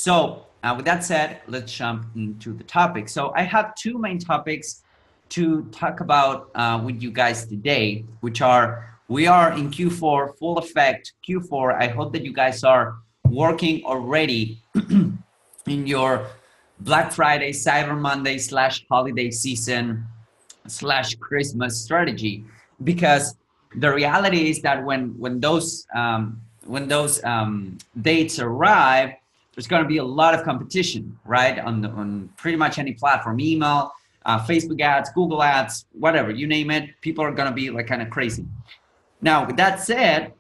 So with that said, let's jump into the topic. So I have two main topics to talk about with you guys today, which are we are in Q4, full effect Q4. I hope that you guys are working already in your Black Friday, Cyber Monday slash holiday season slash Christmas strategy, because the reality is that when those dates arrive, there's going to be a lot of competition, right? On pretty much any platform, email, Facebook ads, Google ads, whatever you name it. People are going to be like kind of crazy. Now, with that said,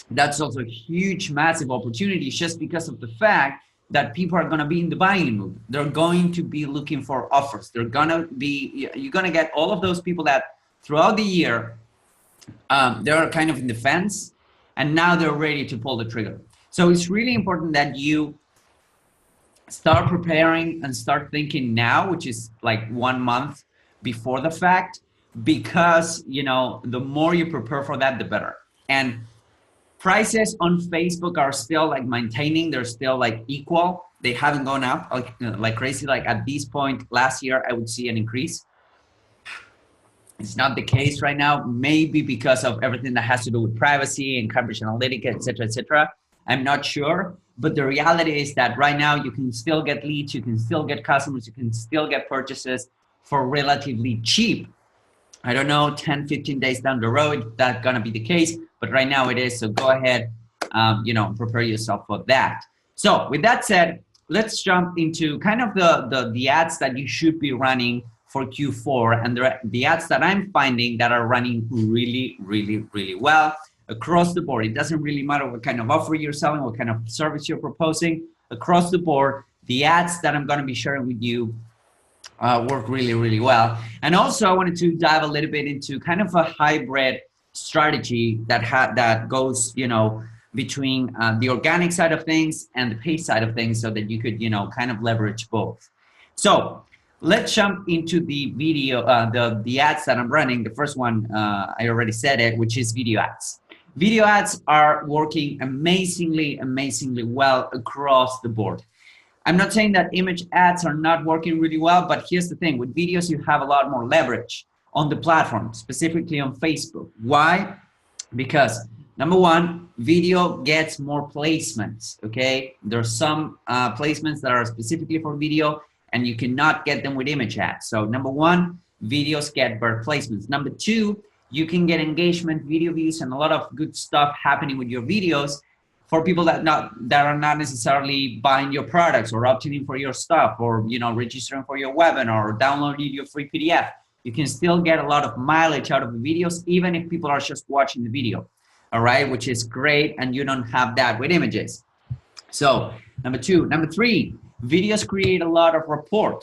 that's also a huge, massive opportunity just because of the fact that people are going to be in the buying mood. They're going to be looking for offers. They're going to be, you're going to get all of those people that throughout the year, they're kind of in the fence and now they're ready to pull the trigger. So it's really important that you start preparing and start thinking now, which is like 1 month before the fact, because, you know, the more you prepare for that, the better. And prices on Facebook are still like maintaining, they're still like equal. They haven't gone up like crazy. Like at this point last year, I would see an increase. It's not the case right now, maybe because of everything that has to do with privacy and Cambridge Analytica, et cetera, et cetera. I'm not sure, but the reality is that right now you can still get leads, you can still get customers, you can still get purchases for relatively cheap. I don't know, 10, 15 days down the road, that's gonna be the case, but right now it is. So go ahead, you know, prepare yourself for that. So with that said, let's jump into kind of the ads that you should be running for Q4 and the ads that I'm finding that are running really, really, really well across the board. It doesn't really matter what kind of offer you're selling, what kind of service you're proposing. Across the board, the ads that I'm going to be sharing with you work really, really well. And also I wanted to dive a little bit into kind of a hybrid strategy that goes, you know, between the organic side of things and the paid side of things, so that you could, you know, kind of leverage both. So let's jump into the video, the ads that I'm running. The first one, I already said it, which is video ads. Video ads are working amazingly, amazingly well across the board. I'm not saying that image ads are not working really well, but here's the thing. With videos, you have a lot more leverage on the platform, specifically on Facebook. Why? Because number one, video gets more placements, okay? There's some placements that are specifically for video, and you cannot get them with image ads. So number one, videos get better placements. Number two, you can get engagement, video views, and a lot of good stuff happening with your videos for people that are not necessarily buying your products or opting in for your stuff, or, you know, registering for your webinar or downloading your free PDF. You can still get a lot of mileage out of the videos, even if people are just watching the video, all right, which is great, and you don't have that with images. So number two. Number three, videos create a lot of rapport,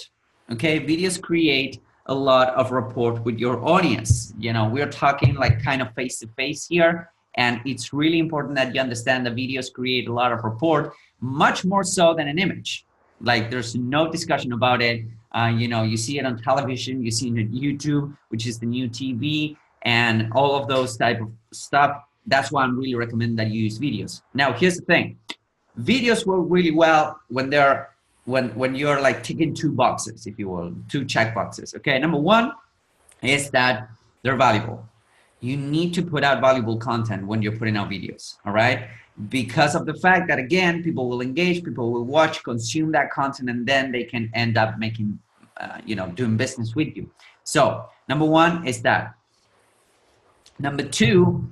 okay? Videos create a lot of rapport with your audience. You know, we're talking like kind of face-to-face here, and it's really important that you understand that videos create a lot of rapport, much more so than an image. Like there's no discussion about it. You know, you see it on television, you see it on YouTube, which is the new TV, and all of those type of stuff. That's why I'm really recommending that you use videos. Now, here's the thing. Videos work really well when they're when you're like ticking two boxes, if you will, two check boxes. Okay, number one is that they're valuable. You need to put out valuable content when you're putting out videos, all right? Because of the fact that, again, people will engage, people will watch, consume that content, and then they can end up making, you know, doing business with you. So number one is that. Number two,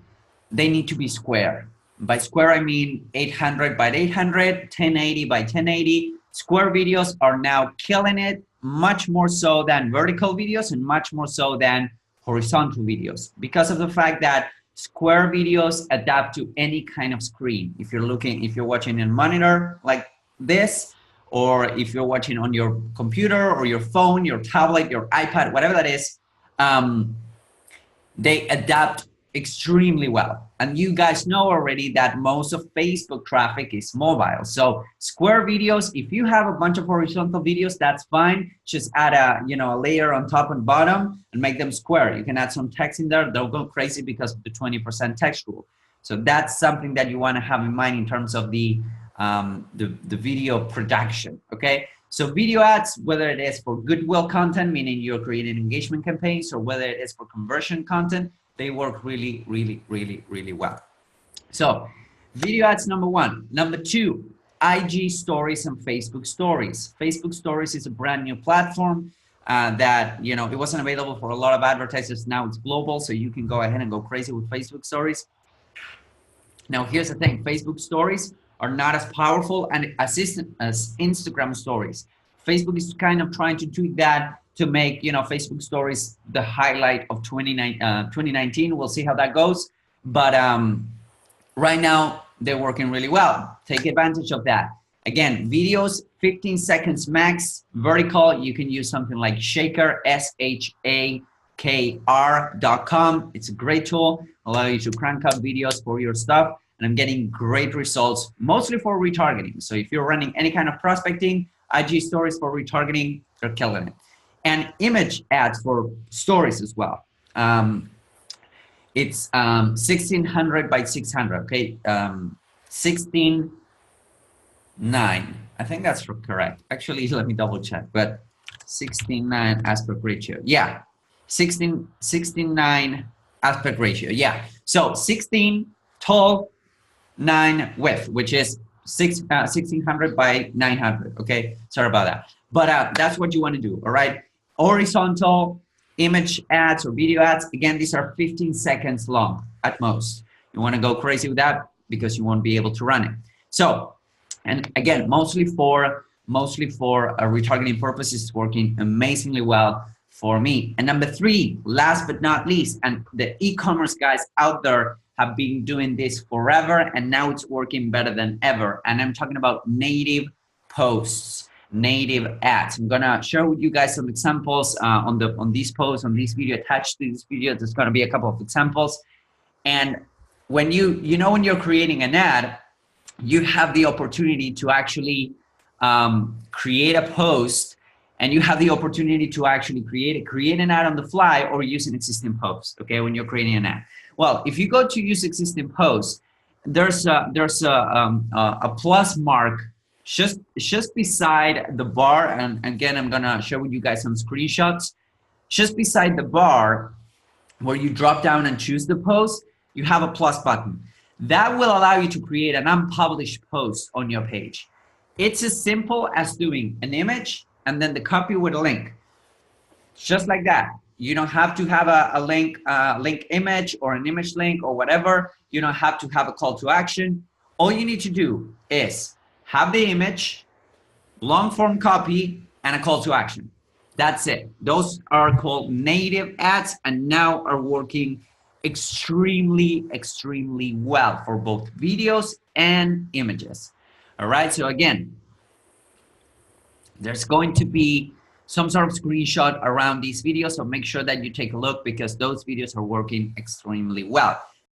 they need to be square. By square, I mean 800 by 800, 1080 by 1080. Square videos are now killing it, much more so than vertical videos and much more so than horizontal videos, because of the fact that square videos adapt to any kind of screen. If you're watching a monitor like this, or if you're watching on your computer or your phone, your tablet, your iPad, whatever that is, they adapt extremely well. And you guys know already that most of Facebook traffic is mobile. So square videos, if you have a bunch of horizontal videos, that's fine. Just add a layer on top and bottom and make them square. You can add some text in there. They'll go crazy because of the 20% text rule. So that's something that you want to have in mind in terms of the the video production. Okay, so video ads, whether it is for goodwill content, meaning you're creating engagement campaigns, or whether it is for conversion content, they work really, really, really, really well. So video ads, number one. Number two, IG stories and Facebook stories. Facebook stories is a brand new platform that, you know, it wasn't available for a lot of advertisers. Now it's global, so you can go ahead and go crazy with Facebook stories. Now, here's the thing. Facebook stories are not as powerful and as Instagram stories. Facebook is kind of trying to tweak that to make, you know, Facebook stories the highlight of 2019. We'll see how that goes. But right now, they're working really well. Take advantage of that. Again, videos, 15 seconds max, vertical. You can use something like Shaker, SHAKR.com. It's a great tool, allow you to crank out videos for your stuff. And I'm getting great results, mostly for retargeting. So if you're running any kind of prospecting, IG stories for retargeting, they're killing it. And image ads for stories as well. It's 1600 by 600, okay? 16.9. I think that's correct. Actually, let me double check, but 16.9 aspect ratio. Yeah, 16.9 aspect ratio. Yeah, so 16 tall, 9 width, which is 1600 by 900. Okay, sorry about that. But that's what you want to do, all right? Horizontal image ads or video ads, again, these are 15 seconds long at most. You want to go crazy with that because you won't be able to run it. So, and again, mostly for retargeting purposes, it's working amazingly well for me. And number three, last but not least, and the e-commerce guys out there have been doing this forever, and now it's working better than ever. And I'm talking about native posts, native ads. I'm gonna share with you guys some examples on these posts, on this video, attached to this video. There's gonna be a couple of examples. And when when you're creating an ad, you have the opportunity to actually create a post, and you have the opportunity to actually create an ad on the fly or use an existing post. Okay, when you're creating an ad. Well, if you go to use existing posts, there's a plus mark just beside the bar. And again, I'm gonna share with you guys some screenshots. Just beside the bar, where you drop down and choose the post, you have a plus button. That will allow you to create an unpublished post on your page. It's as simple as doing an image and then the copy with a link. Just like that. You don't have to have a link image or an image link or whatever. You don't have to have a call to action. All you need to do is have the image, long form copy, and a call to action. That's it. Those are called native ads and now are working extremely, extremely well for both videos and images. All right, so again, there's going to be some sort of screenshot around these videos, so make sure that you take a look because those videos are working extremely well.